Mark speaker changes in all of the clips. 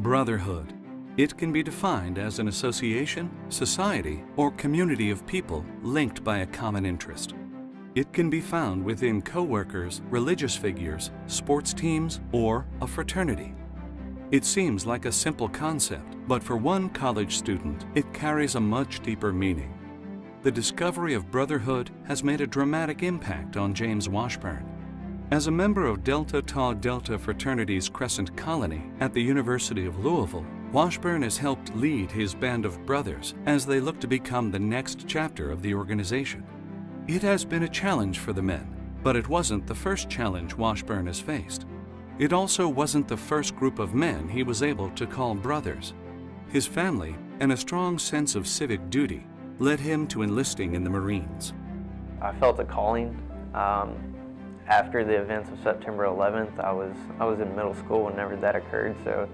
Speaker 1: Brotherhood. It can be defined as an association, society, or community of people linked by a common interest. It can be found within co-workers, religious figures, sports teams, or a fraternity. It seems like a simple concept, but for one college student, it carries a much deeper meaning. The discovery of Brotherhood has made a dramatic impact on James Washburn. As a member of Delta Tau Delta Fraternity's Crescent colony at the University of Louisville, Washburn has helped lead his band of brothers as they look to become the next chapter of the organization. It has been a challenge for the men, but it wasn't the first challenge Washburn has faced. It also wasn't the first group of men he was able to call brothers. His family and a strong sense of civic duty led him to enlisting in the Marines.
Speaker 2: I felt a calling. After the events of September 11th, I was in middle school whenever that occurred, so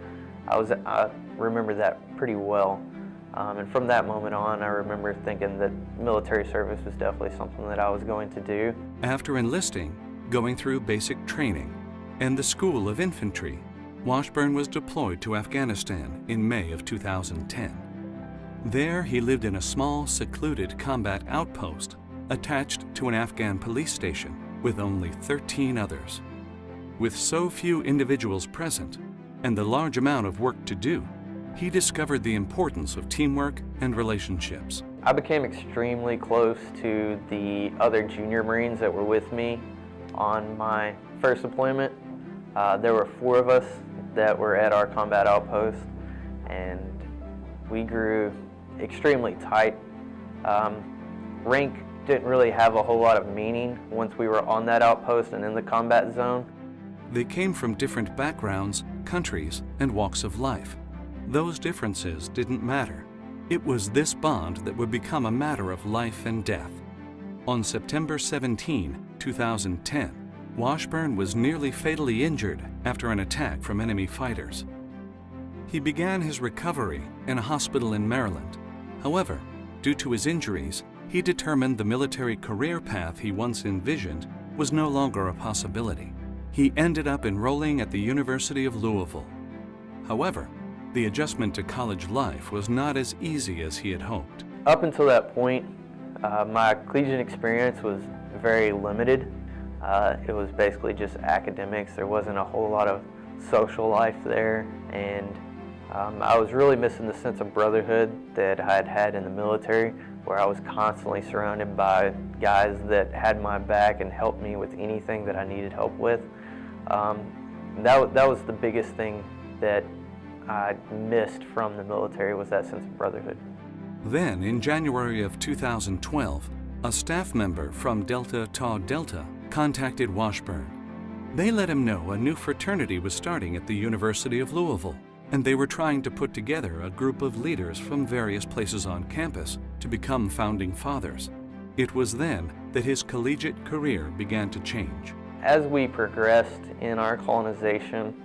Speaker 2: I remember that pretty well. And from that moment on, I remember thinking that military service was definitely something that I was going to do.
Speaker 1: After enlisting, going through basic training, and the School of Infantry, Washburn was deployed to Afghanistan in May of 2010. There, he lived in a small, secluded combat outpost attached to an Afghan police station with only 13 others. With so few individuals present and the large amount of work to do, he discovered the importance of teamwork and relationships.
Speaker 2: I became extremely close to the other junior Marines that were with me on my first deployment. There were 4 of us that were at our combat outpost, and we grew extremely tight. Rank didn't really have a whole lot of meaning once we were on that outpost and in the combat zone.
Speaker 1: They came from different backgrounds, countries, and walks of life. Those differences didn't matter. It was this bond that would become a matter of life and death. On September 17, 2010, Washburn was nearly fatally injured after an attack from enemy fighters. He began his recovery in a hospital in Maryland. However, due to his injuries, he determined the military career path he once envisioned was no longer a possibility. He ended up enrolling at the University of Louisville. However, the adjustment to college life was not as easy as he had hoped.
Speaker 2: Up until that point, my collegiate experience was very limited. It was basically just academics. There wasn't a whole lot of social life there, and I was really missing the sense of brotherhood that I had had in the military, where I was constantly surrounded by guys that had my back and helped me with anything that I needed help with. That was the biggest thing that I missed from the military, was that sense of brotherhood.
Speaker 1: Then, in January of 2012, a staff member from Delta Tau Delta contacted Washburn. They let him know a new fraternity was starting at the University of Louisville, and they were trying to put together a group of leaders from various places on campus to become founding fathers. It was then that his collegiate career began to change.
Speaker 2: As we progressed in our colonization,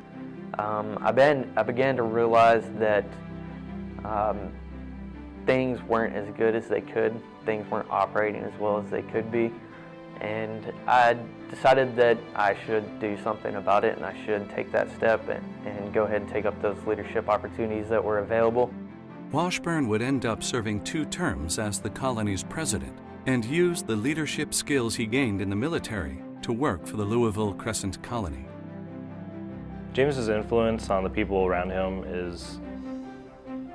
Speaker 2: I began to realize that things weren't as good as they could. Things weren't operating as well as they could be. And I decided that I should do something about it, and I should take that step and go ahead and take up those leadership opportunities that were available.
Speaker 1: Washburn would end up serving 2 terms as the colony's president and used the leadership skills he gained in the military to work for the Louisville Crescent colony.
Speaker 3: James's influence on the people around him is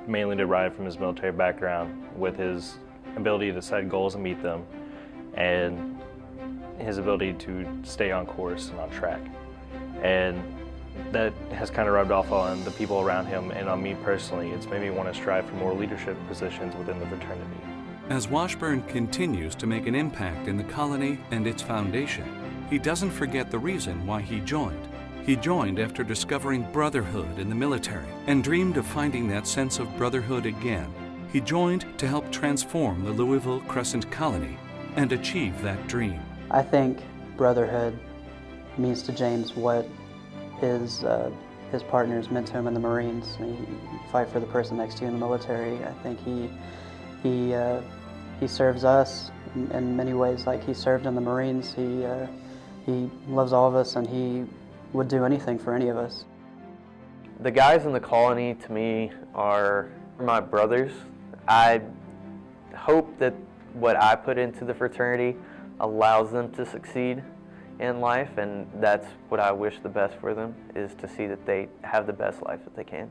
Speaker 3: mainly derived from his military background, with his ability to set goals and meet them, and his ability to stay on course and on track. And that has kind of rubbed off on the people around him, and on me personally. It's made me want to strive for more leadership positions within the fraternity.
Speaker 1: As Washburn continues to make an impact in the colony and its foundation, he doesn't forget the reason why he joined. He joined after discovering brotherhood in the military and dreamed of finding that sense of brotherhood again. He joined to help transform the Louisville Crescent colony and achieve that dream.
Speaker 4: I think brotherhood means to James what his partners meant to him in the Marines. You fight for the person next to you in the military. I think he serves us in many ways like he served in the Marines. He loves all of us, and he would do anything for any of us.
Speaker 2: The guys in the colony, to me, are my brothers. I hope that what I put into the fraternity allows them to succeed in life, and that's what I wish the best for them, is to see that they have the best life that they can.